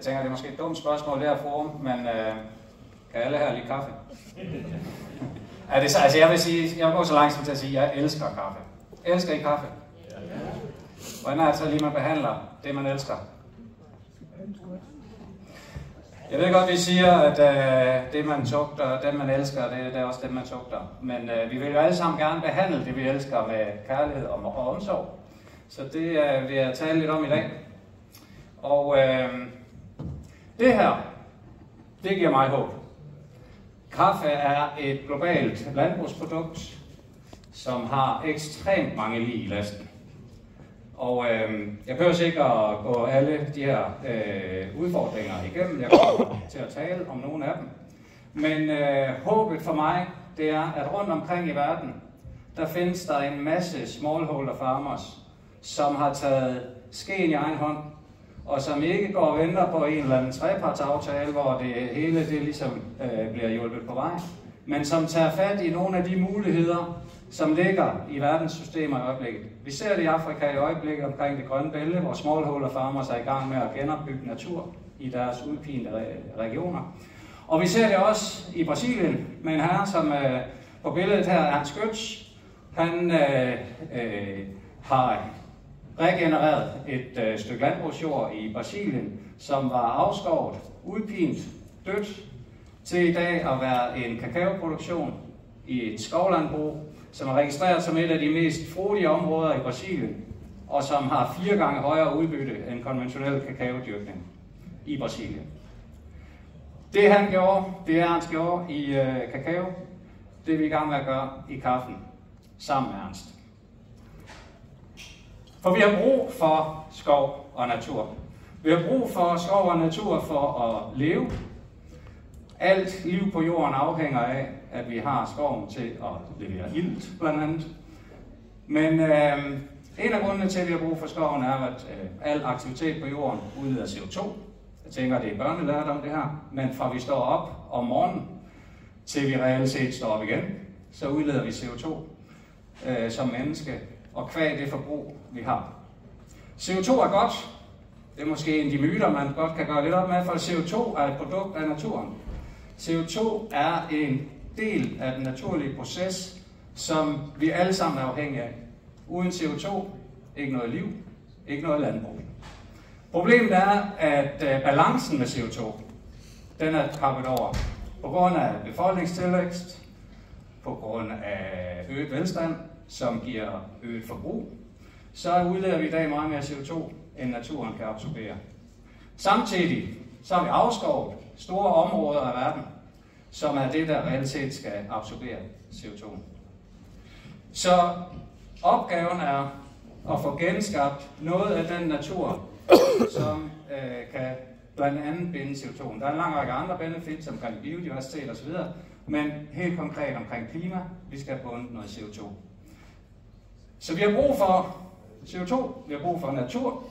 Jeg tænker, det er måske et dumt spørgsmål det her forum, men kan alle her lide kaffe? Altså jeg vil sige, jeg vil gå så langt som til at sige, at jeg elsker kaffe. Elsker I kaffe? Hvordan er det så lige, man behandler det, man elsker? Jeg ved godt, vi siger, at det, man tugter, det, man elsker, det er også det, man tugter. Men vi vil jo alle sammen gerne behandle det, vi elsker, med kærlighed og omsorg. Så det vil jeg tale lidt om i dag. Og det her, det giver mig håb. Kaffe er et globalt landbrugsprodukt, som har ekstremt mange lig i lasten. Og jeg behøver ikke at gå alle de her udfordringer igennem. Jeg kommer til at tale om nogle af dem. Men håbet for mig, det er, at rundt omkring i verden, der findes der en masse smallholder farmers, som har taget skeen i egen hånd, og som ikke går og venter på en eller anden trepartsaftale, hvor det hele det ligesom bliver hjulpet på vej, men som tager fat i nogle af de muligheder, som ligger i verdenssystemer i øjeblikket. Vi ser det i Afrika i øjeblikket omkring det grønne bælte, hvor smallholder farmers er i gang med at genopbygge natur i deres udpinte regioner. Og vi ser det også i Brasilien med en herre, som på billedet her er en skyts. Han har regenereret et stykke landbrugsjord i Brasilien, som var afskovet, udpint, dødt, til i dag at være en kakaoproduktion i et skovlandbrug, som er registreret som et af de mest frodige områder i Brasilien, og som har 4 gange højere udbytte end konventionel kakaodyrkning i Brasilien. Det han gjorde, det er Ernst gjorde i kakao, det er vi i gang med at gøre i kaffen, sammen med Ernst. For vi har brug for skov og natur. Vi har brug for skov og natur for at leve. Alt liv på jorden afhænger af, at vi har skoven til at levere ilt, blandt andet. Men en af grundene til, at vi har brug for skoven, er, at al aktivitet på jorden udleder CO2. Jeg tænker, det er børnelærdom det her. Men fra vi står op om morgenen, til vi reelt set står op igen, så udleder vi CO2 som menneske, og kvæg det forbrug, vi har. CO2 er godt. Det er måske en af de myter, man godt kan gøre lidt op med, for CO2 er et produkt af naturen. CO2 er en del af den naturlige proces, som vi alle sammen er afhængige af. Uden CO2, ikke noget liv, ikke noget landbrug. Problemet er, at balancen med CO2, den er kappet over. På grund af befolkningstilvækst, på grund af øget velstand, som giver øget forbrug, så udleder vi i dag meget mere CO2, end naturen kan absorbere. Samtidig så har vi afskovet store områder af verden, som er det, der reelt set skal absorbere CO2. Så opgaven er at få genskabt noget af den natur, som kan blandt andet binde CO2. Der er en lang række andre benefits omkring biodiversitet osv., men helt konkret omkring klima, vi skal have bundet noget CO2. Så vi har brug for CO2, vi har brug for natur,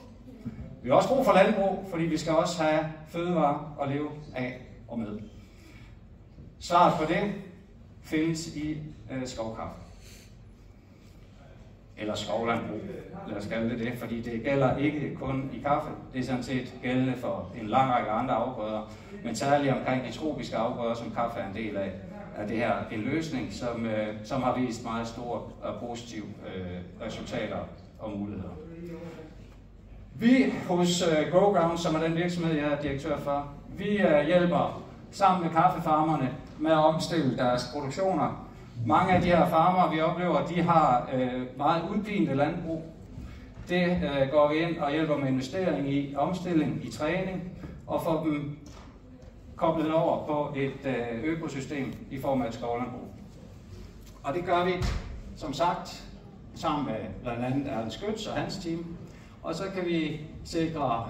vi har også brug for landbrug, fordi vi skal også have fødevarer at leve af og med. Svaret på det findes i skovkaffe. Eller skovlandbrug, lad os kalde det, fordi det gælder ikke kun i kaffe. Det er sådan set gældende for en lang række andre afgrøder, men særligt omkring de tropiske afgrøder, som kaffe er en del af, er det her en løsning, som har vist meget store og positive resultater og muligheder. Vi hos GrowGround, som er den virksomhed, jeg er direktør for, vi hjælper sammen med kaffefarmerne med at omstille deres produktioner. Mange af de her farmer, vi oplever, de har meget udpinte landbrug. Det går vi ind og hjælper med investering i omstilling, i træning, og får dem koblet over på et økosystem i form af et skovlandbrug. Og det gør vi, som sagt, sammen med blandt andet Ernst Skyts og hans team. Og så kan vi sikre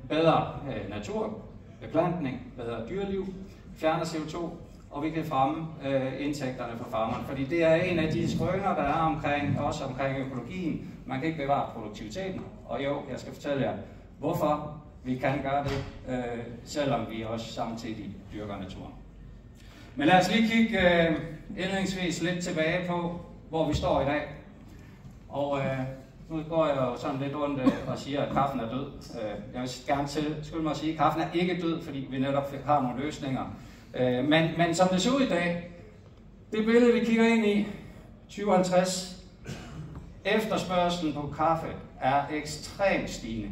bedre natur, beplantning, bedre dyreliv, fjerne CO2, og vi kan fremme indtægterne for farmerne. Fordi det er en af de skrøner, der er også omkring økologien. Man kan ikke bevare produktiviteten. Og jo, jeg skal fortælle jer, hvorfor vi kan gøre det, selvom vi også samtidig dyrker naturen. Men lad os lige kigge indledningsvis lidt tilbage på, hvor vi står i dag. Og Nu går jeg jo sådan lidt rundt og siger, at kaffen er død. Jeg vil gerne skylde mig at sige, at kaffen er ikke død, fordi vi netop har nogle løsninger. Men som det ser ud i dag, det billede, vi kigger ind i, 2050, efterspørgselen på kaffe er ekstremt stigende.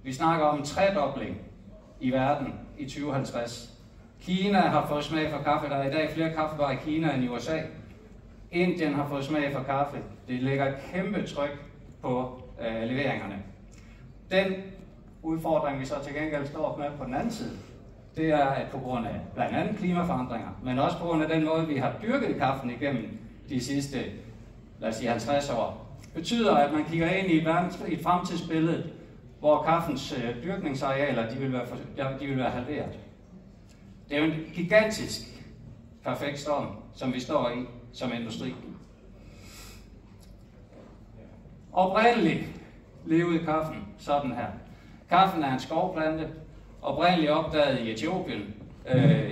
Vi snakker om en tredobling i verden i 2050. Kina har fået smag for kaffe. Der er i dag flere kaffebarer i Kina end i USA. Indien har fået smag for kaffe. Det lægger et kæmpe tryk på leveringerne. Den udfordring, vi så til gengæld står med på den anden side, det er, at på grund af blandt andet klimaforandringer, men også på grund af den måde, vi har dyrket kaffen igennem de sidste, lad os sige 50 år, betyder, at man kigger ind i et fremtidsbillede, hvor kaffens dyrkningsarealer de vil være halveret. Det er jo en gigantisk perfekt storm, som vi står i som industri. Oprindeligt levede kaffen sådan her. Kaffen er en skovplante, oprindeligt opdaget i Etiopien,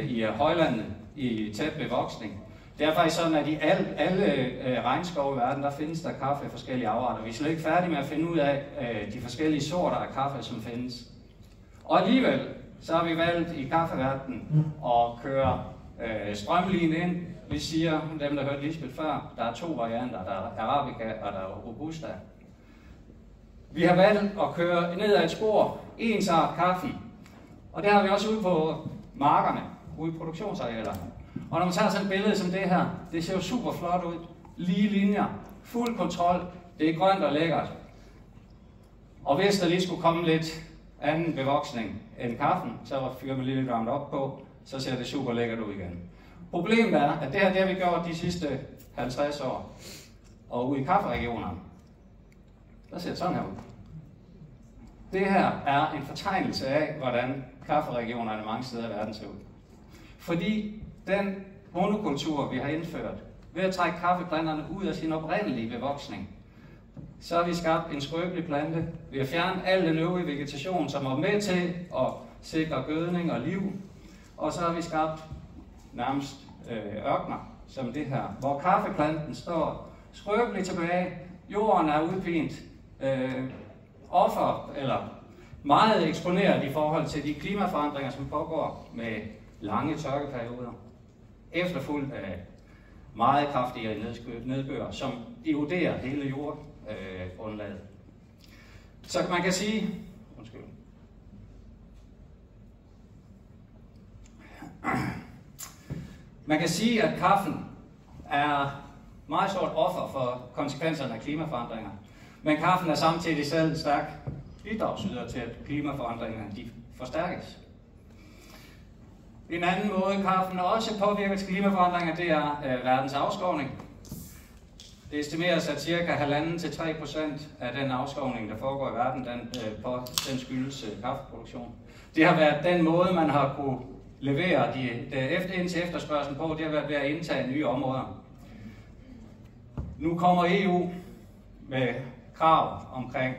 i højlandet, i tæt bevoksning. Det er faktisk sådan, at i alle regnskove i verden, der findes der kaffe i forskellige afarter. Vi er slet ikke færdige med at finde ud af de forskellige sorter af kaffe, som findes. Og alligevel, så har vi valgt i kaffeverdenen at køre strømlinjen ind. Vi siger, dem der hørte Lisbeth før, der er 2 varianter, der er Arabica og der er Robusta. Vi har valgt at køre ned ad et spor, ensart kaffen. Og det har vi også ude på markerne, ude i produktionsarealerne. Og når man tager sådan et billede som det her, det ser jo super flot ud. Lige linjer, fuld kontrol, det er grønt og lækkert. Og hvis der lige skulle komme lidt anden bevoksning end kaffen, så fyrer man lige lidt varmt op på, så ser det super lækkert ud igen. Problemet er, at det her det har vi gjort de sidste 50 år. Og ude i kafferegionerne, der ser det sådan her ud. Det her er en fortegnelse af, hvordan kafferegionerne mange steder i verden ser ud. Fordi den monokultur, vi har indført, ved at trække kaffeplanterne ud af sin oprindelige bevoksning, så har vi skabt en skrøbelig plante ved at fjerne al den øvrige vegetation, som er med til at sikre gødning og liv. Og så har vi skabt nærmest ørkener, som det her, hvor kaffeplanten står skrøbeligt tilbage, jorden er udpint, offer eller meget eksponeret i forhold til de klimaforandringer, som pågår med lange tørkeperioder, efterfulgt af meget kraftigere nedbør, som eroderer hele jordgrundlaget. Så man kan sige, at kaffen er meget stort offer for konsekvenserne af klimaforandringer, men kaffen er samtidig selv stærk bidragsyder til, at klimaforandringerne de forstærkes. En anden måde, kaffen også påvirker til klimaforandringer, det er verdens afskovning. Det estimeres, at ca. 1,5-3% af den afskovning, der foregår i verden, den skyldes kaffeproduktion. Det har været den måde, man har kunne levere ind til efterspørgselen på, det har været ved at indtage nye områder. Nu kommer EU med krav omkring,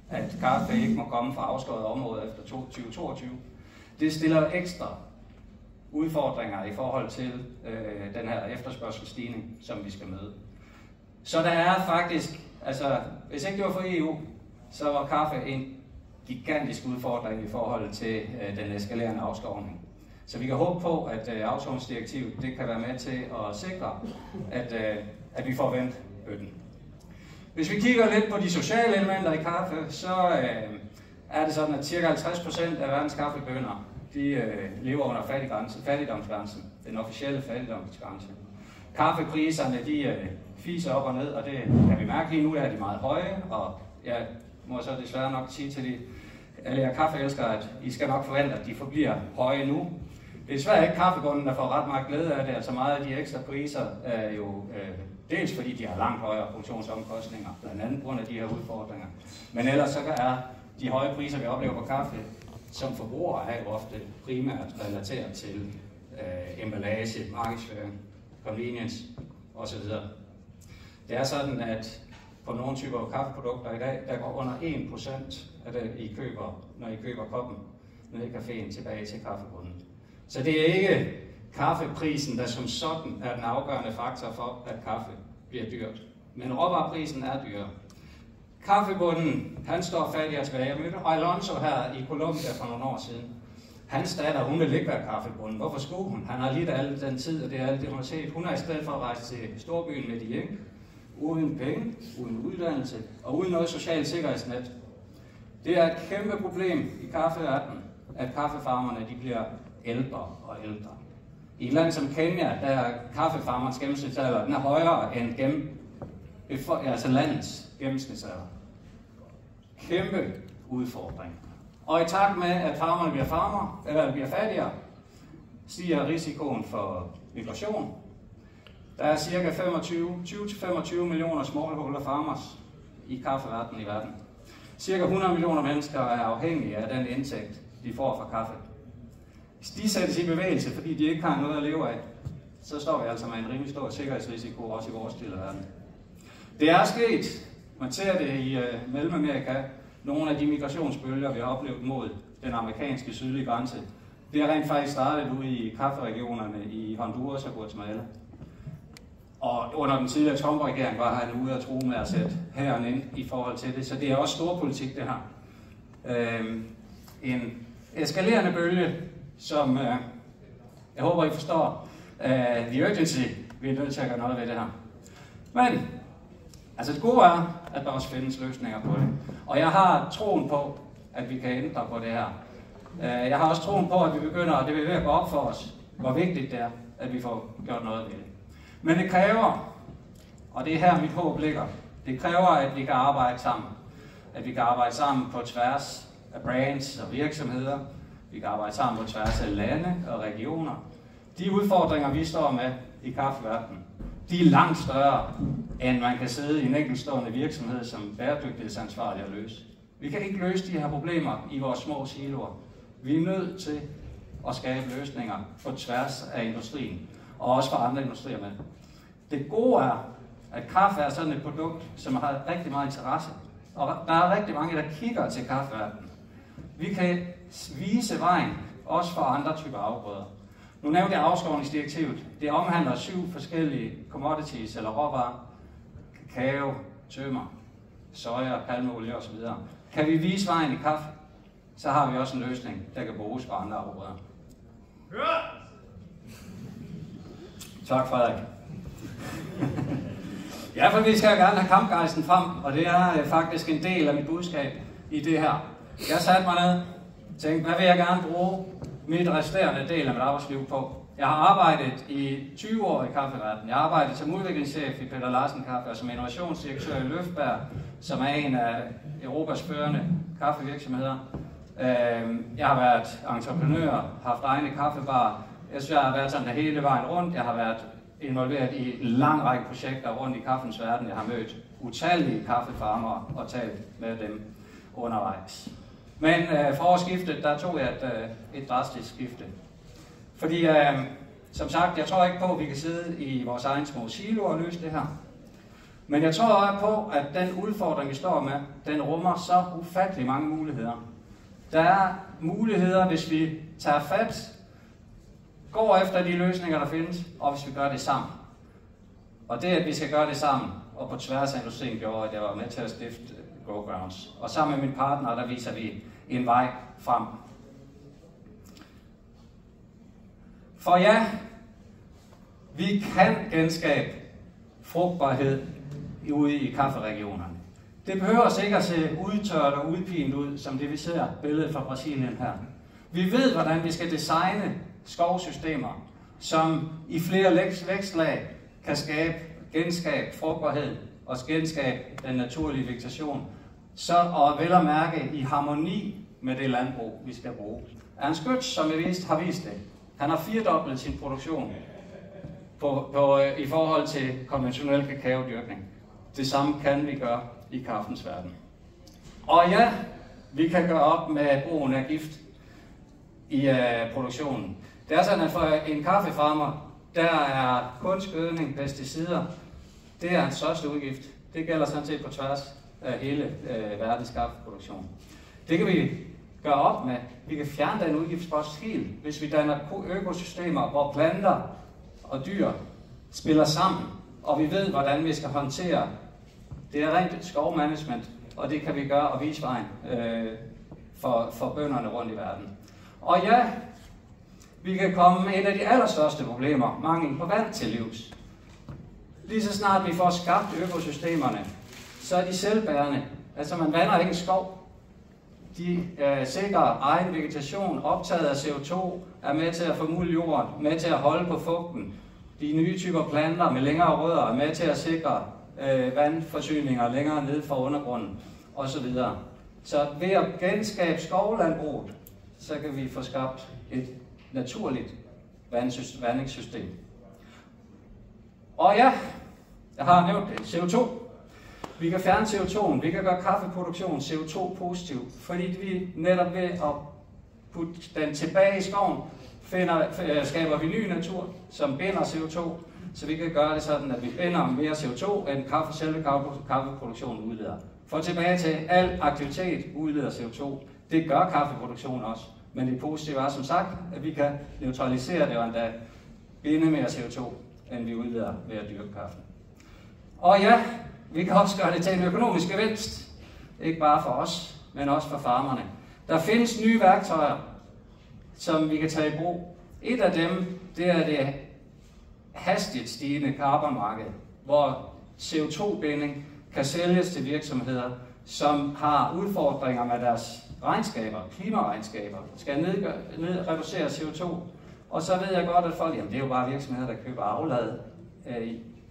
at kaffe ikke må komme fra afskåret områder efter 2022. Det stiller ekstra udfordringer i forhold til den her efterspørgselsstigning, som vi skal møde. Så der er faktisk, altså hvis ikke det var for EU, så var kaffe en gigantisk udfordring i forhold til den eskalerende afskovning. Så vi kan håbe på, at afskovningsdirektivet det kan være med til at sikre, at vi får vendt bøtten. Hvis vi kigger lidt på de sociale elementer i kaffe, så er det sådan, at ca. 50% af verdens kaffebønder lever under fattigdomsgrænsen, den officielle fattigdomsgrænse. Kaffepriserne de fiser op og ned, og det kan vi mærke lige nu, der er de meget høje, og jeg må så desværre nok sige til alle jer kaffeelskere, at I skal nok forvente, at de forbliver høje nu. Det er desværre ikke kaffebunden, der får ret meget glæde af det, altså meget af de ekstra priser er jo dels fordi de har langt højere produktionsomkostninger, blandt andet på grund af de her udfordringer. Men ellers så er de høje priser, vi oplever på kaffe, som forbrugere er jo ofte primært relateret til emballage, markedsføring, convenience osv. Det er sådan, at på nogle typer kaffeprodukter i dag, der går under 1% af det, når I køber koppen nede i caféen tilbage til kaffebunden. Så det er ikke kaffeprisen, der som sådan er den afgørende faktor for, at kaffe bliver dyrt. Men råvareprisen er dyr. Kaffebunden, han står fattigere tilbage. Jeg mødte Alonso her i Colombia for nogle år siden. Hans datter, hun vil ikke være kaffebunden. Hvorfor skulle hun? Han har lidt al den tid, og det er alt det, hun har set. Hun er i stedet for at rejse til storbyen Medellín, uden penge, uden uddannelse og uden noget socialt sikkerhedsnet. Det er et kæmpe problem i kaffeverdenen, at kaffefarmerne de bliver ældre og ældre. I et land som Kenya, der er kaffefarmernes gennemsnitsalder, den er højere end landets gennemsnitsalder. Kæmpe udfordring. Og i takt med, at farmerne bliver fattigere, stiger risikoen for migration. Der er ca. 20-25 millioner smallholder farmers i kaffeverdenen i verden. Cirka 100 millioner mennesker er afhængige af den indtægt, de får fra kaffe. Hvis de sættes i bevægelse, fordi de ikke har noget at leve af, så står vi altså med en rimelig stor sikkerhedsrisiko også i vores del af verden. Det er sket. Man ser det i Mellemamerika. Nogle af de migrationsbølger, vi har oplevet mod den amerikanske sydlige grænse, det er rent faktisk startet ude i kafferegionerne i Honduras og Guatemala. Og under den tidligere Trump-regering var han ude at true med at sætte hæren ind i forhold til det. Så det er også stor politik, det her. En eskalerende bølge, som jeg håber, I forstår. The urgency, vi er nødt til at gøre noget ved det her. Men altså det gode er, at der også findes løsninger på det. Og jeg har troen på, at vi kan ændre på det her. Jeg har også troen på, at vi begynder, og det vil ved at gå op for os, hvor vigtigt det er, at vi får gjort noget ved det. Men det kræver, og det er her mit håb ligger, det kræver, at vi kan arbejde sammen. At vi kan arbejde sammen på tværs af brands og virksomheder. Vi kan arbejde sammen på tværs af lande og regioner. De udfordringer, vi står med i kaffeverdenen, de er langt større, end man kan sidde i en enkeltstående virksomhed som bæredygtighedsansvarlig at løse. Vi kan ikke løse de her problemer i vores små siloer. Vi er nødt til at skabe løsninger på tværs af industrien, og også for andre industrier med. Det gode er, at kaffe er sådan et produkt, som har rigtig meget interesse, og der er rigtig mange, der kigger til kaffeverdenen. Vi kan vise vejen, også for andre typer afgrøder. Nu nævnte jeg afskovningsdirektivet. Det omhandler 7 forskellige commodities eller råvarer. Kakao, tømmer, soja, palmeolie osv. Kan vi vise vejen i kaffe, så har vi også en løsning, der kan bruges på andre afgrøder. Tak, Frederik. Ja, for vi skal gerne have kampgejsten frem, og det er faktisk en del af mit budskab i det her. Jeg satte mig ned og tænkte, hvad vil jeg gerne bruge mit resterende del af mit arbejdsliv på? Jeg har arbejdet i 20 år i kaffeverdenen. Jeg har arbejdet som udviklingschef i Peter Larsen Kaffe og som innovationsdirektør i Løfberg, som er en af Europas førende kaffevirksomheder. Jeg har været entreprenør, haft egne kaffebarer. Jeg har været sådan der hele vejen rundt. Jeg har været involveret i en lang række projekter rundt i kaffens verden. Jeg har mødt utallige kaffefarmere og talt med dem undervejs. Men fra årsskiftet, der tog jeg et drastisk skifte. Fordi, som sagt, jeg tror ikke på, at vi kan sidde i vores egen små siloer og løse det her. Men jeg tror også på, at den udfordring, vi står med, den rummer så ufattelig mange muligheder. Der er muligheder, hvis vi tager fat, går efter de løsninger, der findes, og hvis vi gør det sammen. Og det, at vi skal gøre det sammen, og på tværs af industrien, gjorde, at jeg var med til at stifte GoGrounds. Og sammen med min partner, der viser vi en vej frem. For ja, vi kan genskabe frugtbarhed ude i kafferegionerne. Det behøver ikke at se udtørt og udpint ud, som det vi ser billedet fra Brasilien her. Vi ved, hvordan vi skal designe skovsystemer, som i flere vækstlag kan genskabe frugtbarhed og genskabe den naturlige vegetation, og vel at mærke i harmoni med det landbrug, vi skal bruge. Ernst Götz, som jeg har vist det, han har 4-doblet sin produktion i forhold til konventionel kakaodyrkning. Det samme kan vi gøre i kaffens verden. Og ja, vi kan gøre op med brugen af gift i produktionen. Det er sådan, at for en kaffefarmer, der er kunstgødning, pesticider, det er hans største udgift. Det gælder sådan set på tværs af hele verdens kaffeproduktion. Det kan vi gøre op med. Vi kan fjerne den udgiftspost helt, hvis vi danner økosystemer, hvor planter og dyr spiller sammen, og vi ved, hvordan vi skal håndtere. Det er rent skovmanagement, og det kan vi gøre og vise vejen for bønderne rundt i verden. Og ja, vi kan komme et af de allerstørste problemer, mangel på vand, til livs. Lige så snart vi får skabt økosystemerne, så er de selvbærende. Altså man vander ikke en skov. De sikrer egen vegetation, optaget af CO2, er med til at formulde jorden, med til at holde på fugten. De nye typer planter med længere rødder er med til at sikre vandforsyninger længere ned fra undergrunden osv. Så ved at genskabe skovlandbruget, så kan vi få skabt et naturligt vandingssystem. Og ja, jeg har nævnt det, CO2. Vi kan fjerne CO2'en, vi kan gøre kaffeproduktion CO2-positiv, fordi vi netop ved at putte den tilbage i skoven, skaber vi ny natur, som binder CO2, så vi kan gøre det sådan, at vi binder mere CO2, end selve kaffeproduktionen udleder. For tilbage til, al aktivitet udleder CO2. Det gør kaffeproduktion også, men det positive er som sagt, at vi kan neutralisere det og endda binde mere CO2, end vi udleder ved at dyrke kaffen. Og ja, vi kan også gøre det til en økonomisk gevinst. Ikke bare for os, men også for farmerne. Der findes nye værktøjer, som vi kan tage i brug. Et af dem, det er det hastigt stigende carbonmarked, hvor CO2-binding kan sælges til virksomheder, som har udfordringer med deres regnskaber, klimaregnskaber, skal reducere CO2. Og så ved jeg godt, at folk, jamen det er jo bare virksomheder, der køber aflad.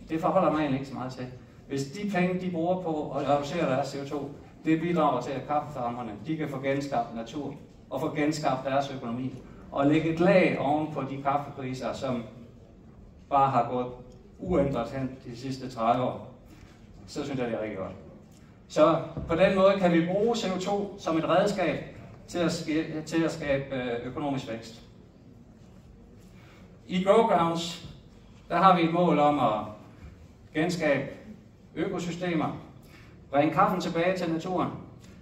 Det forholder mig egentlig ikke så meget til. Hvis de penge, de bruger på at reducere deres CO2, det bidrager til, at kaffefarmerne, de kan få genskabt natur og få genskabt deres økonomi. Og lægge et lag oven på de kaffepriser, som bare har gået uændret hen de sidste 30 år. Så synes jeg, det er rigtig godt. Så på den måde kan vi bruge CO2 som et redskab til at skabe økonomisk vækst. I GrowGrounds, der har vi et mål om at genskabe økosystemer, bringe kaffen tilbage til naturen.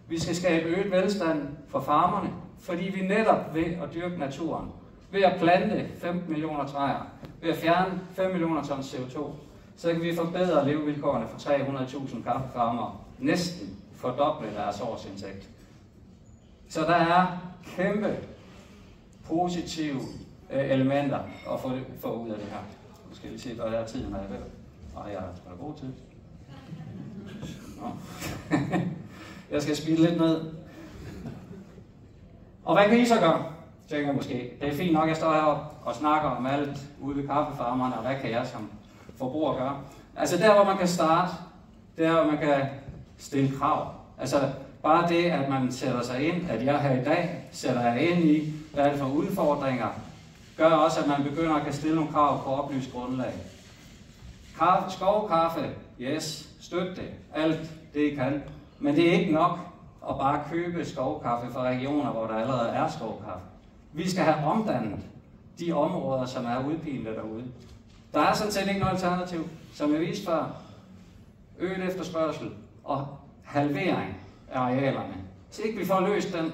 Vi skal skabe øget velstand for farmerne, fordi vi netop ved at dyrke naturen, ved at plante 15 millioner træer, ved at fjerne 5 millioner tons CO2, så kan vi forbedre levevilkårene for 300.000 kaffefarmere, næsten fordoble deres årsindtægt. Så der er kæmpe positive elementer at få ud af det her. Nu skal vi se, hvad er tiden, når jeg ved. Og jeg har god tid. Jeg skal speede lidt ned. Og hvad kan I så gøre? Tænker jeg måske. Det er fint nok, at jeg står heroppe og snakker om alt ude ved kaffefarmerne, og hvad kan jeg som forbruger gøre? Altså der, hvor man kan starte, det er, hvor man kan stille krav. Altså bare det, at man sætter sig ind, at jeg her i dag sætter jeg ind i, hvad er det for udfordringer, gør også, at man begynder at kan stille nogle krav på oplyst grundlag. Skovkaffe, yes, støt det, alt det I kan. Men det er ikke nok at bare købe skovkaffe fra regioner, hvor der allerede er skovkaffe. Vi skal have omdannet de områder, som er udpilet derude. Der er sådan set ikke noget alternativ, som jeg viste før. Øget efterspørgsel og halvering af arealerne. Hvis ikke vi får løst den,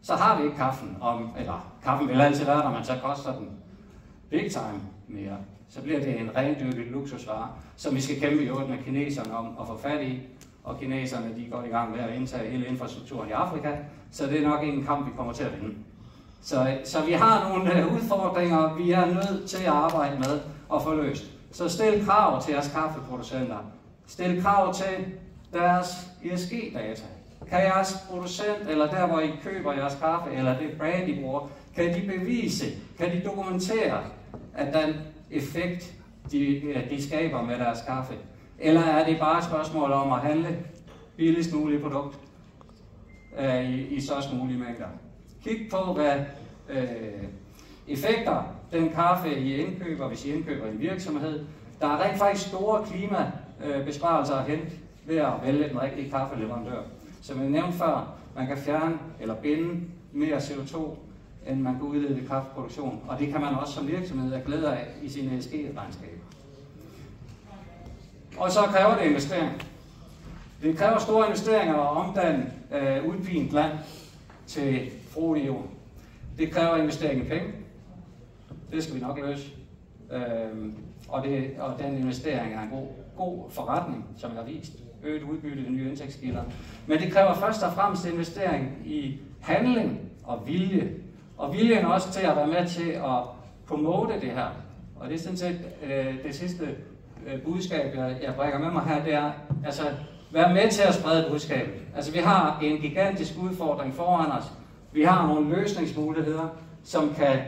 så har vi ikke kaffen eller kaffen vil altid være der, men så koster den big time mere. Så bliver det en rendyrket luksusvare, som vi skal kæmpe i øvrigt med kineserne om at få fat i. Og kineserne, de er godt i gang med at indtage hele infrastrukturen i Afrika, så det er nok ikke en kamp, vi kommer til at vinde. Så vi har nogle udfordringer, vi er nødt til at arbejde med og få løst. Så stil krav til jeres kaffeproducenter. Stil krav til deres ESG-data. Kan jeres producent, eller der hvor I køber jeres kaffe, eller det brand I bruger, kan de bevise, kan de dokumentere, at den effekt, de skaber med deres kaffe? Eller er det bare et spørgsmål om at handle billigst muligt produkt i størst mulige mængder? Kig på, hvad effekter den kaffe I indkøber, hvis I indkøber en virksomhed. Der er rent faktisk store klimabesparelser at hente ved at vælge den rigtige kaffeleverandør. Som jeg nævnte før, man kan fjerne eller binde mere CO2, end man kan udlede ved kaffeproduktion. Og det kan man også som virksomhed have glæde af i sine ESG-regnskaber. Og så kræver det investering. Det kræver store investeringer at omdanne udpint land til frodig jord. Det kræver investering i penge. Det skal vi nok løse. Og den investering er en god forretning, som jeg har vist. øget udbytte i nye indtægtskilder. Men det kræver først og fremmest investering i handling og vilje. Og viljen også til at være med til at promote det her. Og det er sådan set det sidste budskab, jeg bringer med mig her, det er altså være med til at sprede budskabet. Altså vi har en gigantisk udfordring foran os. Vi har nogle løsningsmuligheder, som kan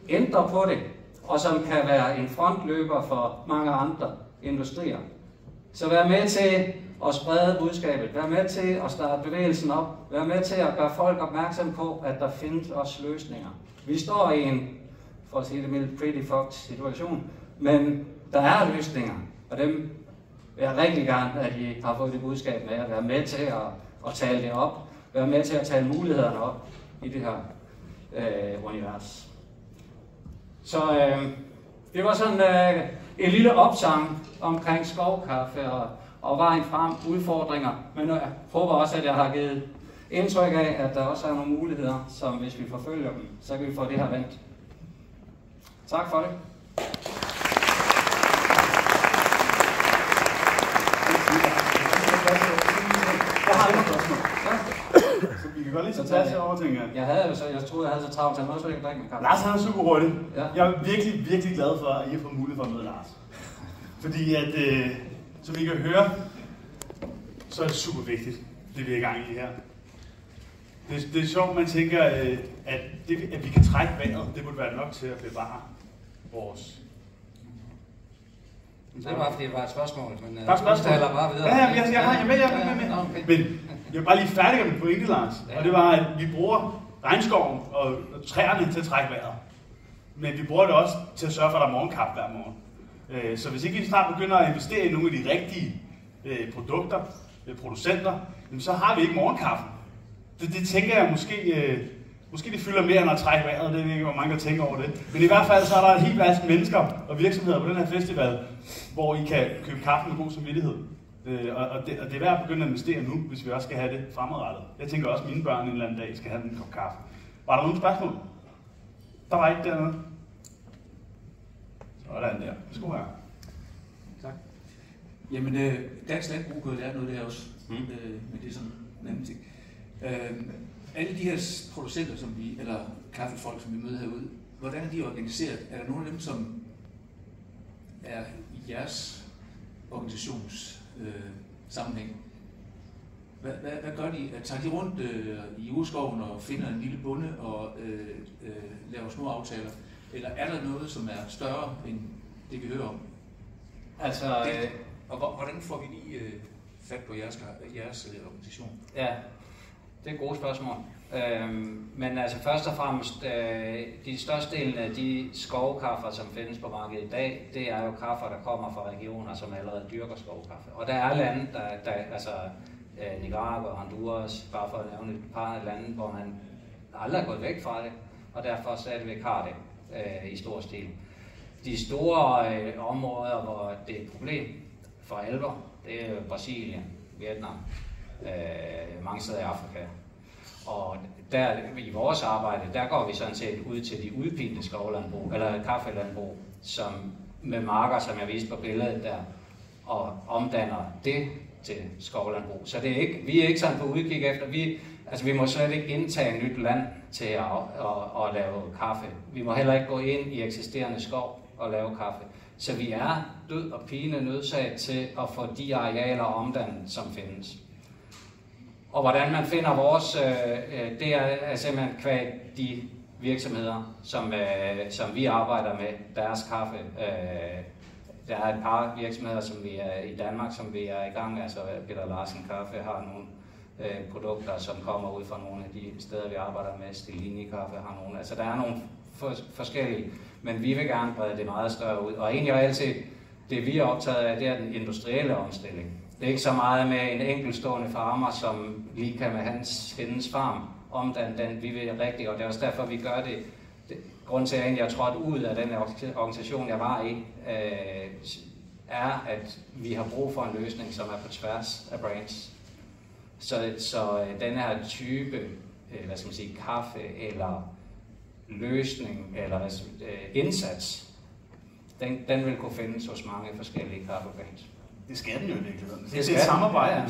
ændre på det, og som kan være en frontløber for mange andre industrier. Så vær med til at sprede budskabet, vær med til at starte bevægelsen op, vær med til at gøre folk opmærksom på, at der findes også løsninger. Vi står i en, for at sige det mildt, pretty fucked situation, men der er løsninger, og dem vil jeg rigtig gerne, at I har fået det budskab med at være med til at tale det op, være med til at tale mulighederne op i det her univers. Så det var sådan en lille opsang omkring skovkaffe og vejen frem, udfordringer, men jeg håber også, at jeg har givet indtryk af, at der også er nogle muligheder, som hvis vi forfølger dem, så kan vi få det her vendt. Tak for det. Jeg har ikke spørgsmål. Så vi kan godt lige så tage sig over, tænker jeg. Jeg troede, jeg havde så travlt, så jeg måtte ikke drikke med kaffe. Lars, han er super hurtigt. Ja. Jeg er virkelig glad for, at I har fået mulighed for at møde Lars. Fordi at, som I kan høre, så er det super vigtigt, det vi er i gang i her. Det er sjovt, man tænker, at vi kan trække vejret, det burde være nok til at bevare vores... Det er bare fordi, det var et spørgsmål, men der er spørgsmål. Jeg bare videre. Jeg er med. Okay. Men jeg vil bare lige færdig med min pointe, Lars. Ja. Og det var, at vi bruger regnskoven og træerne til at trække vejret. Men vi bruger det også til at sørge for, at der er morgenkaffe hver morgen. Så hvis ikke vi snart begynder at investere i nogle af de rigtige produkter, producenter, så har vi ikke morgenkaffe. Det tænker jeg måske det fylder mere end at trække vejret, det er ikke, hvor mange der tænker over det. Men i hvert fald så er der en hel masse mennesker og virksomheder på den her festival, hvor I kan købe kaffe med god samvittighed. Og det er værd at begynde at investere nu, hvis vi også skal have det fremadrettet. Jeg tænker også, at mine børn en eller anden dag skal have en kop kaffe. Var der nogle spørgsmål? Der var ikke dernede. Sådan der. Værsgo her. Tak. Jamen, dansk landbrug kan jo lære noget af det her også. Men det er sådan en anden ting. Alle de her producenter, eller kaffefolk, som vi møder herude, hvordan er de organiseret? Er der nogle af dem, som er i jeres organisations sammenhæng? Hvad gør de? Tager de rundt i urskoven og finder en lille bonde og laver små aftaler? Eller er der noget, som er større end det, vi hører om? Altså, og hvordan får vi lige fat på jeres organisation? Ja, det er et godt spørgsmål. Men altså først og fremmest, de største delen af de skovkaffer, som findes på markedet i dag, det er jo kaffer, der kommer fra regioner, som allerede dyrker skovkaffe. Og der er lande, altså Nicaragua og Honduras, bare for at nævne et par af lande, hvor man aldrig er gået væk fra det, og derfor stadigvæk har det i stor stil. De store områder, hvor det er et problem for alvor, det er Brasilien, Vietnam, mange steder i Afrika. Og der i vores arbejde, der går vi sådan set ud til de udpinte skovlandbrug, eller kaffelandbrug, som med marker, som jeg viste på billedet der, og omdanner det til skovlandbrug. Så det er ikke, vi er ikke sådan på udkig efter, vi må slet ikke indtage nyt land til at lave kaffe. Vi må heller ikke gå ind i eksisterende skov og lave kaffe. Så vi er død og pine nødsaget til at få de arealer omdannet, som findes. Og hvordan man finder vores, det er simpelthen kvad de virksomheder, som vi arbejder med, deres kaffe. Der er et par virksomheder, som vi er i Danmark, som vi er i gang med. Altså Peter Larsen Kaffe har nogle produkter, som kommer ud fra nogle af de steder, vi arbejder med. Stilini Kaffe har nogle. Altså der er nogle forskellige, men vi vil gerne brede det meget større ud. Og egentlig altid, det vi er optaget af, det er den industrielle omstilling. Det er ikke så meget med en enkeltstående farmer, som lige kan med hendes farm omdanne den. Vi vil rigtig, og det er også derfor, vi gør det. Grunden til, at jeg trådte ud af den organisation, jeg var i, er, at vi har brug for en løsning, som er på tværs af brands. Så den her type, kaffe eller løsning eller indsats, den vil kunne findes hos mange forskellige kaffebrands. Det skal den jo i virkeligheden. Hvis Det det er et samarbejde, ja.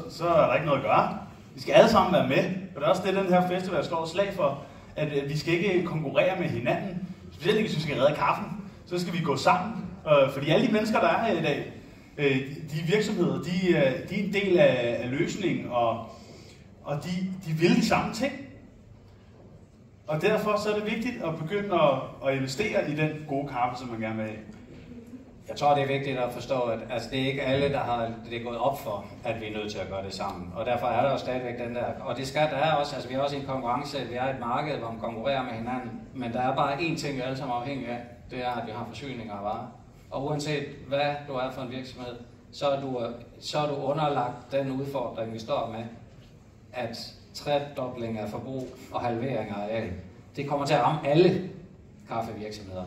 så er der ikke noget at gøre. Vi skal alle sammen være med. Og det er også det, den her festival slår et slag for, at vi skal ikke konkurrere med hinanden. Specielt ikke, hvis vi skal redde kaffen. Så skal vi gå sammen. Fordi alle de mennesker, der er her i dag, de virksomheder, de er en del af løsningen, og de vil de samme ting. Og derfor så er det vigtigt at begynde at investere i den gode kaffe, som man gerne vil have. Jeg tror, det er vigtigt at forstå, at det er ikke alle, der har det gået op for, at vi er nødt til at gøre det sammen. Og derfor er der jo stadigvæk den der. Og det skal der er også, vi er også i en konkurrence, vi er et marked, hvor man konkurrerer med hinanden. Men der er bare én ting, vi alle sammen er afhængige af, det er, at vi har forsyninger af varer. Og uanset hvad du er for en virksomhed, så er du underlagt den udfordring, vi står med, at tredobling af forbrug og halvering af areal, det kommer til at ramme alle kaffevirksomheder.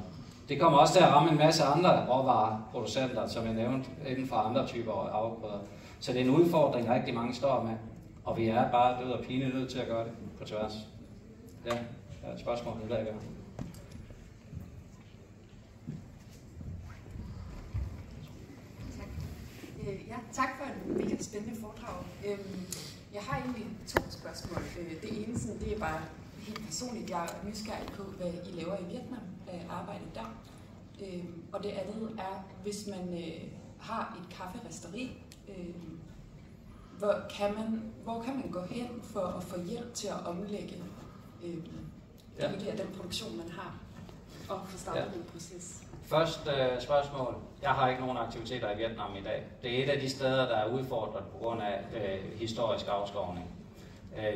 Det kommer også til at ramme en masse andre råvareproducenter, som jeg nævnte, inden for andre typer afgrøder. Så det er en udfordring, rigtig mange står med, og vi er bare død og pine nødt til at gøre det på tværs. Ja, der er et spørgsmål nu der. Ja, tak for et mega spændende foredrag. Jeg har egentlig 2 spørgsmål. Det ene, det er bare helt personligt. Jeg er nysgerrig på, hvad I laver i Vietnam, arbejdet der. Og det andet er, hvis man har et kafferisteri, hvor kan man gå hen for at få hjælp til at omlægge den produktion, man har, og få startet en proces? Først spørgsmål. Jeg har ikke nogen aktiviteter i Vietnam i dag. Det er et af de steder, der er udfordret på grund af historisk afskovning.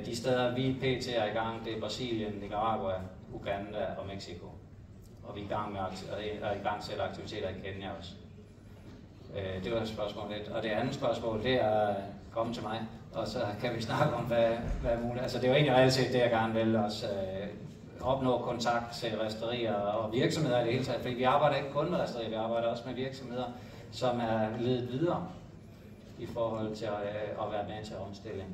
De steder, vi pt. Er i gang, det er Brasilien, Nicaragua, Uganda og Mexico. Og vi er i gang med at sætte aktiviteter i Kenya også. Det var spørgsmål 1. Og det andet spørgsmål, det er komme til mig, og så kan vi snakke om, hvad er muligt. Altså det er jo egentlig reelt set det, jeg gerne vil også opnå kontakt til risterier og virksomheder i det hele taget. Fordi vi arbejder ikke kun med risterier, vi arbejder også med virksomheder, som er ledet videre i forhold til at være med til omstilling.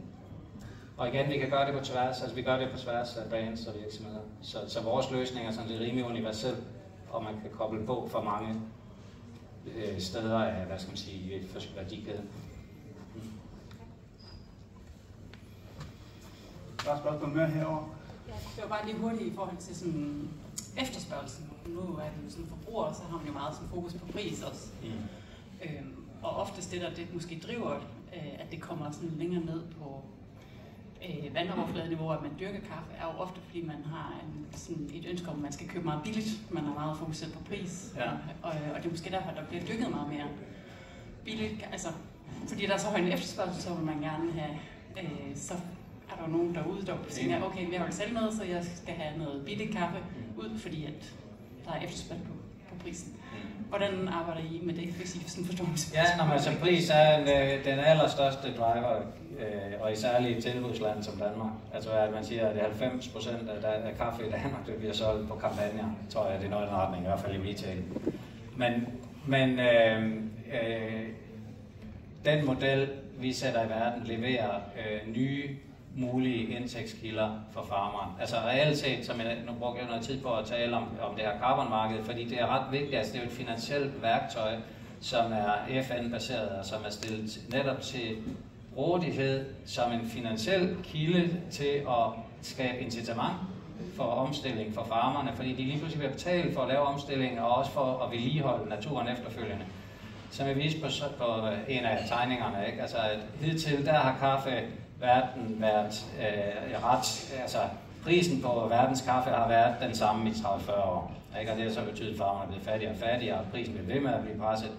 Og igen, vi kan gøre det på tværs, altså vi gør det på tværs af brands og virksomheder. Så vores løsning er sådan lidt rimelig universel, og man kan koble på for mange steder af, hvad skal man sige, værdikæden. Der er spørgsmål mere herovre. Ja, det var bare lige hurtigt i forhold til sådan efterspørgelsen. Nu er det jo sådan forbruger, så har man jo meget sådan fokus på pris også. Og oftest det, der det måske driver, at det kommer sådan længere ned på vandoverfladeniveau, at man dyrker kaffe, er jo ofte fordi man har sådan et ønske om, at man skal købe meget billigt. Man er meget fokuseret på pris. Ja. Og det er måske derfor, at der bliver dyrket meget mere billigt. Altså, fordi der er så høj en efterspørgsel, så vil man gerne have, så er der nogen derude, der siger, okay, vi har jo selv noget, så jeg skal have noget billigt kaffe ud, fordi at der er efterspørgsel på prisen. Hvordan arbejder I med det, hvis I sådan forstår det? Ja, altså pris er den allerstørste driver, og i særligt et tilbudslag som Danmark. Altså at man siger, at 90% af kaffe i Danmark, det bliver solgt på kampagner, tror jeg, det er noget i den retning, i hvert fald i retail. Men den model, vi sætter i verden, leverer nye mulige indtægtskilder for farmeren. Altså reelt set, som jeg nu bruger noget tid på at tale om det her carbonmarked, fordi det er ret vigtigt, altså det er jo et finansielt værktøj, som er FN-baseret og som er stillet netop til rådighed som en finansiel kilde til at skabe incitament for omstilling for farmerne, fordi de lige pludselig vil betale for at lave omstilling og også for at vedligeholde naturen efterfølgende. Som jeg viste på en af tegningerne, ikke? Altså at hidtil der har kaffeverden været altså prisen på verdens kaffe har været den samme i 30-40 år. Ikke? Og det har så betydet, at farmerne er blevet fattigere og fattigere, og prisen bliver ved med at blive presset.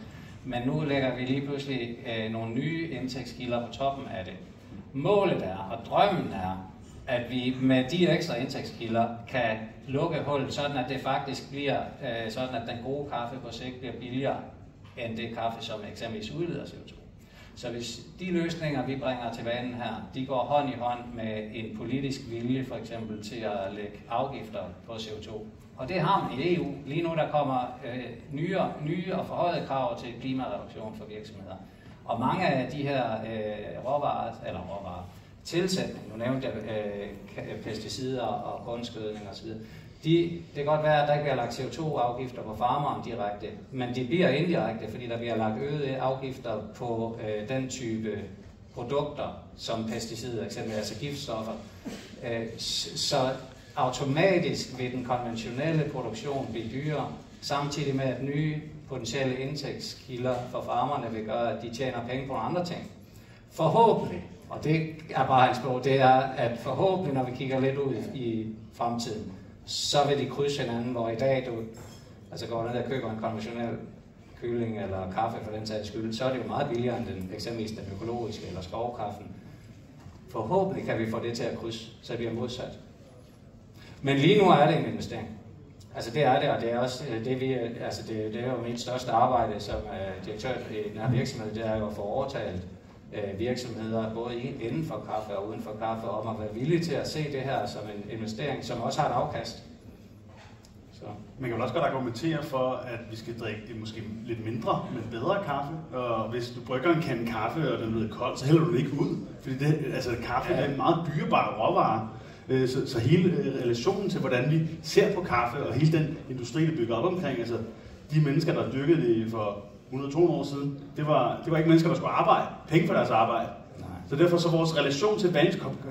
Men nu lægger vi lige pludselig nogle nye indtægtskilder på toppen af det. Målet er, og drømmen er, at vi med de ekstra indtægtskilder kan lukke hullet, sådan at det faktisk bliver sådan, at den gode kaffe på sigt bliver billigere end det kaffe, som eksempelvis udleder CO2. Så hvis de løsninger, vi bringer til banen her, de går hånd i hånd med en politisk vilje, for eksempel til at lægge afgifter på CO2. Og det har man i EU. Lige nu der kommer nye og forhøjede krav til klimareduktion for virksomheder. Og mange af de her råvarer, tilsætning, nu nævnte jeg pesticider og kunstgødning osv., det kan godt være, at der ikke bliver lagt CO2-afgifter på farmeren direkte, men de bliver indirekte, fordi der bliver lagt øgede afgifter på den type produkter, som pesticider, eksempelvis altså giftstoffer. Så automatisk vil den konventionelle produktion blive dyrere, samtidig med at nye potentielle indtægtskilder for farmerne vil gøre, at de tjener penge på andre ting. Forhåbentlig, og det er bare hans bog, det er, at forhåbentlig, når vi kigger lidt ud i fremtiden, så vil de krydse hinanden, hvor i dag du går ned og køber en konventionel kylling eller kaffe for den sags skyld, så er det jo meget billigere end eksempelvis den økologiske eller skovkaffen. Forhåbentlig kan vi få det til at krydse, så det bliver modsat. Men lige nu er det en investering. Altså det er det, og det er også det det er jo mit største arbejde som direktør i den her virksomhed, det er jo at få overtalt virksomheder, både inden for kaffe og uden for kaffe, om at være villige til at se det her som en investering, som også har et afkast. Så. Man kan vel også godt argumentere for, at vi skal drikke det måske lidt mindre, men bedre kaffe. Og hvis du brygger en kande kaffe, og den er blevet kold, så hælder du det ikke ud. Fordi kaffe er en meget dyrebar råvare. Så hele relationen til, hvordan vi ser på kaffe, og hele den industri, der bygger op omkring, altså de mennesker, der dyrkede det for 100-200 år siden, det var ikke mennesker, der skulle arbejde, penge for deres arbejde. Nej. Så derfor så vores relation til, hvad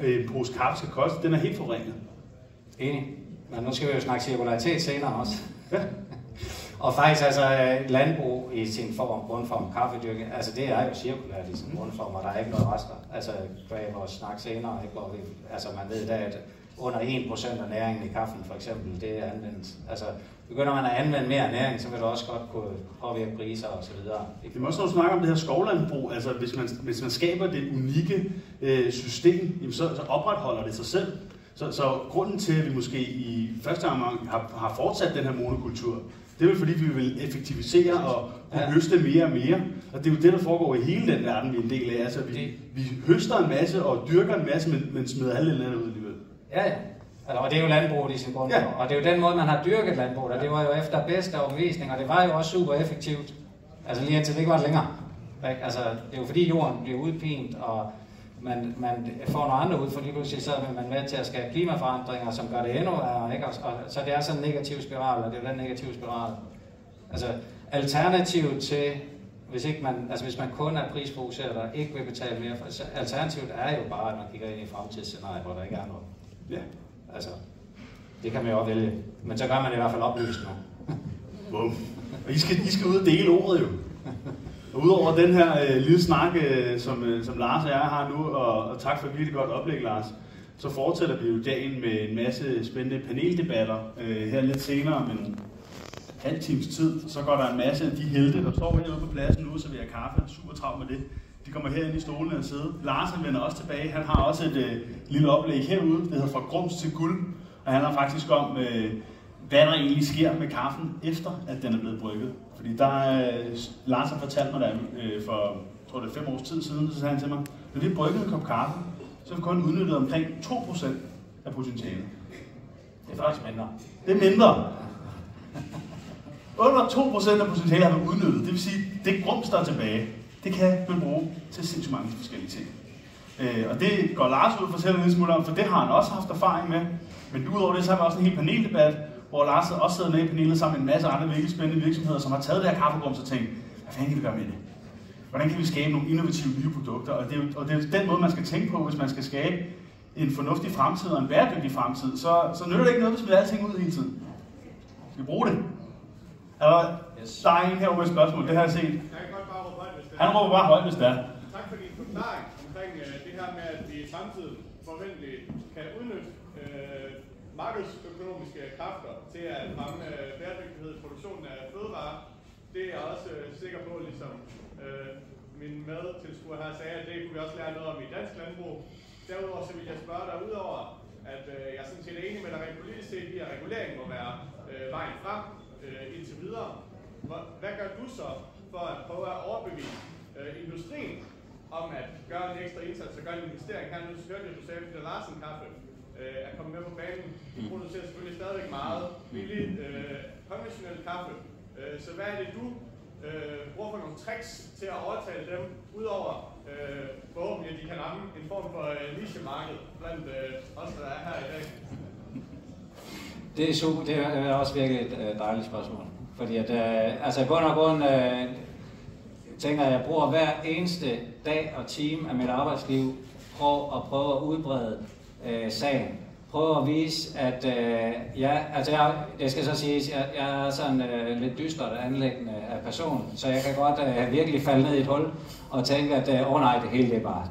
en pose kaffe skal koste, den er helt forringet. Enig. Men nu skal vi jo snakke cirkularitet senere også. Ja. Og faktisk landbrug i sin grundform, kaffedyrking, altså det er jo cirkulært i sin grundform, og der er ikke noget rester. Altså bag vores snak senere, ikke, hvor man ved i dag, at under 1% af næringen i kaffen for eksempel, det er anvendt. Altså begynder man at anvende mere næring, så vil det også godt kunne påvirke priser og så videre. Vi må også snakke om det her skovlandbrug, altså hvis man skaber det unikke system, jamen så opretholder det sig selv. Så grunden til, at vi måske i første omgang har fortsat den her monokultur, det er jo fordi, vi vil effektivisere og høste mere og mere. Og det er jo det, der foregår i hele den verden, vi er en del af. Altså, vi høster en masse og dyrker en masse, men smider alle landet ud alligevel. Ja. Og det er jo landbruget i sin grund. Ja. Og det er jo den måde, man har dyrket landbruget, og det var jo efter bedste overbevisning, og det var jo også super effektivt. Altså lige indtil det ikke var det længere. Altså, det er jo fordi jorden bliver udpint, og man får nogle andre ud, for lige pludselig så er man med til at skabe klimaforandringer, som gør det endnu værre, ikke? Og så det er sådan en negativ spiral, og det er jo den negative spiral. Altså alternativet til, hvis man kun er prisfokuseret og ikke vil betale mere for, så alternativet er jo bare, at man kigger ind i fremtidsscenariet, hvor der ikke er noget. Ja. Altså, det kan man jo også vælge, men så gør man det i hvert fald oplyst nu. Bum. Og I skal ud og dele ordet jo. Og udover den her lille snak, som Lars og jeg har nu, og tak for et virkelig godt oplæg, Lars, så fortsætter vi jo dagen med en masse spændende paneldebatter her lidt senere, om en halv times tid. Så går der en masse af de helte, der står herude på pladsen nu og serverer kaffe. Super travlt med det. De kommer herinde i stolene og sidder. Lars vender også tilbage. Han har også et lille oplæg herude, det hedder Fra Grums til Guld. Og han har faktisk om, hvad der egentlig sker med kaffen, efter at den er blevet brygget. Fordi Lars har fortalt mig det for, tror det er 5 års tid siden, så sagde han til mig, når vi brygget en kop kaffe, så har vi kun udnyttet omkring 2% af potentialet. Det er faktisk mindre. Det er mindre. Under 2% af potentialet har vi udnyttet. Det vil sige, det grums, der er tilbage, det kan man bruge til sindssygt mange forskellige ting. Og det går Lars ud og fortæller en lille smule om, for det har han også haft erfaring med. Men udover det, så har vi også en hel paneldebat, hvor Lars også sidder med i panelet sammen med en masse andre virkelig spændende virksomheder, som har taget det her kaffegrums og tænkt, hvad fanden kan vi gøre med det? Hvordan kan vi skabe nogle innovative nye produkter? Og det er jo den måde, man skal tænke på, hvis man skal skabe en fornuftig fremtid og en bæredygtig fremtid. Så nytter det ikke noget, hvis vi lader alting ud hele tiden. Vi skal bruge det. Der er en herovre med et spørgsmål, det har jeg set. Jeg kan godt bare råbe højt, hvis det er. Han råber bare højt, hvis det er. Tak for din forklaring omkring det her med, at vi i fremtiden forventeligt kan udnytte markedsøkonomiske kræfter til at fremme bæredygtighed i produktionen af fødevarer. Det er jeg også sikker på, ligesom min medtilskuer her sagde, at det kunne vi også lære noget om i dansk landbrug. Derudover så vil jeg spørge dig udover, at jeg sådan set er enig med dig rent politisk set i, at regulering må være vejen frem indtil videre. Hvad gør du så for at prøve at overbevise industrien om at gøre en ekstra indsats og gøre en investering? Her nu hørte jeg, du sagde, at Larsen Kaffe er kommet med på banen. Du producerer selvfølgelig stadigvæk meget billig konventionel kaffe. Så hvad er det, du bruger for nogle tricks til at overtale dem, udover forhåbentlig, at de kan ramme en form for nichemarked blandt os, der er her i dag? Det er super. Det er også virkelig et dejligt spørgsmål. Fordi at, altså i bund og grund tænker jeg bruger hver eneste dag og time af mit arbejdsliv på at prøve at udbrede sagen. Prøve at vise, at det skal så siges, jeg er sådan lidt dystert anlæggende af person, så jeg kan godt virkelig falde ned i et hul og tænke, at nej, det hele det bare,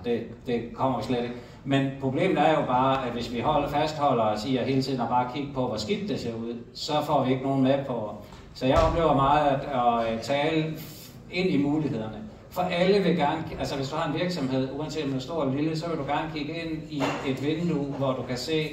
det kommer slet ikke. Men problemet er jo bare, at hvis vi fastholder os i at hele tiden at bare kigge på, hvor skidt det ser ud, så får vi ikke nogen med på. Så jeg oplever meget at tale ind i mulighederne. For alle vil gerne, altså hvis du har en virksomhed, uanset om den er stor eller lille, så vil du gerne kigge ind i et vindue, hvor du kan se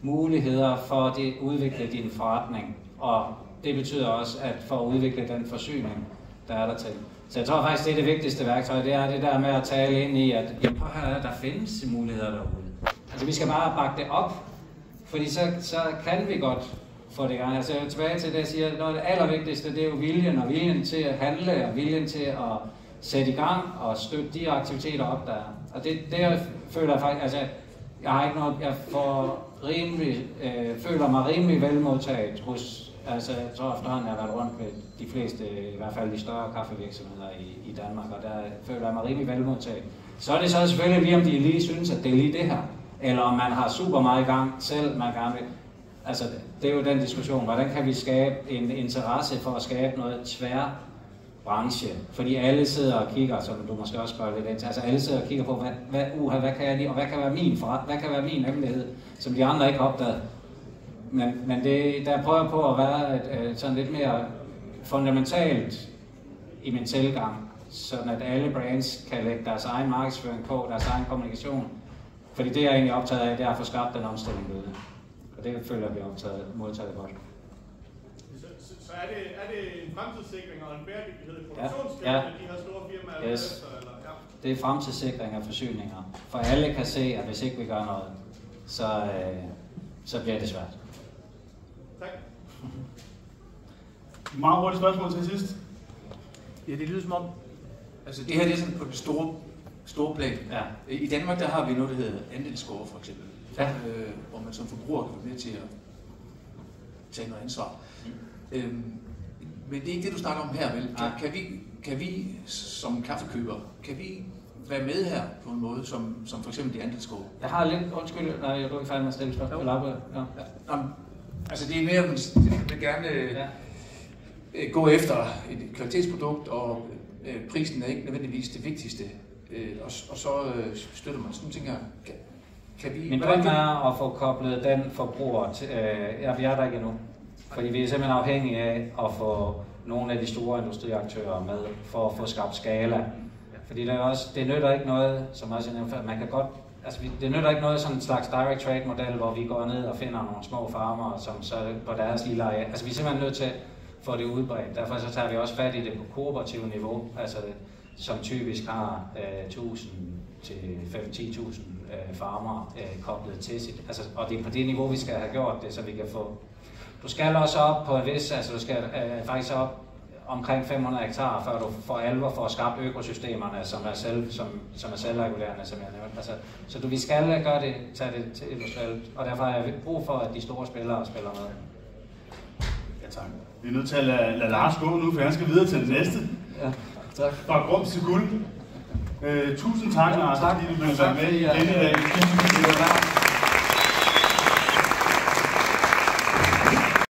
muligheder for at udvikle din forretning. Og det betyder også, at for at udvikle den forsyning, der er der til. Så jeg tror faktisk, det er det vigtigste værktøj, det er det der med at tale ind i, at jamen, der findes muligheder derude. Altså vi skal bare bakke det op, fordi så kan vi godt få det i gang. Altså jeg er tilbage til det, jeg siger, noget af det allervigtigste, det er jo viljen, og viljen til at handle, og viljen til at sætte i gang og støtte de aktiviteter op, der er. Og det føler jeg faktisk, altså jeg har ikke noget, jeg får føler mig rimelig velmodtaget hos, altså jeg tror efterhånden, jeg har været rundt med de fleste, i hvert fald de større kaffevirksomheder i Danmark, og der føler jeg mig rimelig velmodtaget. Så er det så selvfølgelig lige, om de lige synes, at det er lige det her, eller om man har super meget i gang selv, man gerne vil. Altså det er jo den diskussion, hvordan kan vi skabe en interesse for at skabe noget tværbranche, fordi alle sidder og kigger, som du måske også spørger lidt ind, altså alle sidder og kigger på, hvad kan jeg lide, og hvad kan være min hemmelighed, som de andre ikke har opdaget. Men der prøver på at være sådan lidt mere fundamentalt i min tilgang, sådan at alle brands kan lægge deres egen markedsføring på, deres egen kommunikation. Fordi det jeg er egentlig optaget af, det er at få skabt den omstilling ved det. Og det føler vi modtaget godt. Så er det en fremtidssikring og en bæredygtighed i produktionskæden, at de her store firmaer? Yes. Eller? Ja. Det er fremtidssikring af forsyninger. For alle kan se, at hvis ikke vi gør noget, så bliver det svært. Tak. Meget hurtigt spørgsmål til sidst. Ja, det lyder som om, altså det her det er sådan på det store plan. Ja. I Danmark der har vi noget, der hedder andelsgårde for eksempel, hvor man som forbruger kan være med til at tage noget ansvar. Men det er ikke det, du snakker om her, vel? Kan vi som kaffekøber, kan vi være med her på en måde, som for eksempel de andelsgårde? Jeg har lidt, undskyld, nej, jeg er ikke færdig med at stille spørgsmål. Ja. Altså det er mere, at man vil gerne gå efter et kvalitetsprodukt, og prisen er ikke nødvendigvis det vigtigste. Og så støtter man sådan ting her. Kan vi... Min drøm er at få koblet den forbruger til... vi er der ikke endnu. Fordi vi er simpelthen afhængige af at få nogle af de store industriaktører med, for at få skabt skala. Fordi det nytter ikke noget, som også man kan godt... Altså, det nytter ikke noget sådan en slags direct trade model, hvor vi går ned og finder nogle små farmere, som så på deres lille areal. Altså vi er simpelthen nødt til at få det udbredt. Derfor så tager vi også fat i det på kooperativ niveau, altså som typisk har 1.000 til 5-10.000 farmere koblet til sit. Altså, og det er på det niveau, vi skal have gjort det, så vi kan få... Du skal også op på et vis, altså du skal faktisk op omkring 500 hektar, før du for alvor får skabt økosystemerne, som er selvregulerende, som jeg nævnte. Altså, så vi skal gøre det, tage det til industrielt, og derfor har jeg brug for, at de store spillere spiller med. Ja, tak. Vi er nødt til at lade Lars gå nu, for han skal videre til det næste. Ja, tak. Fra Grums til Guld. Tusind tak, Lars, fordi du blev med i denne dag.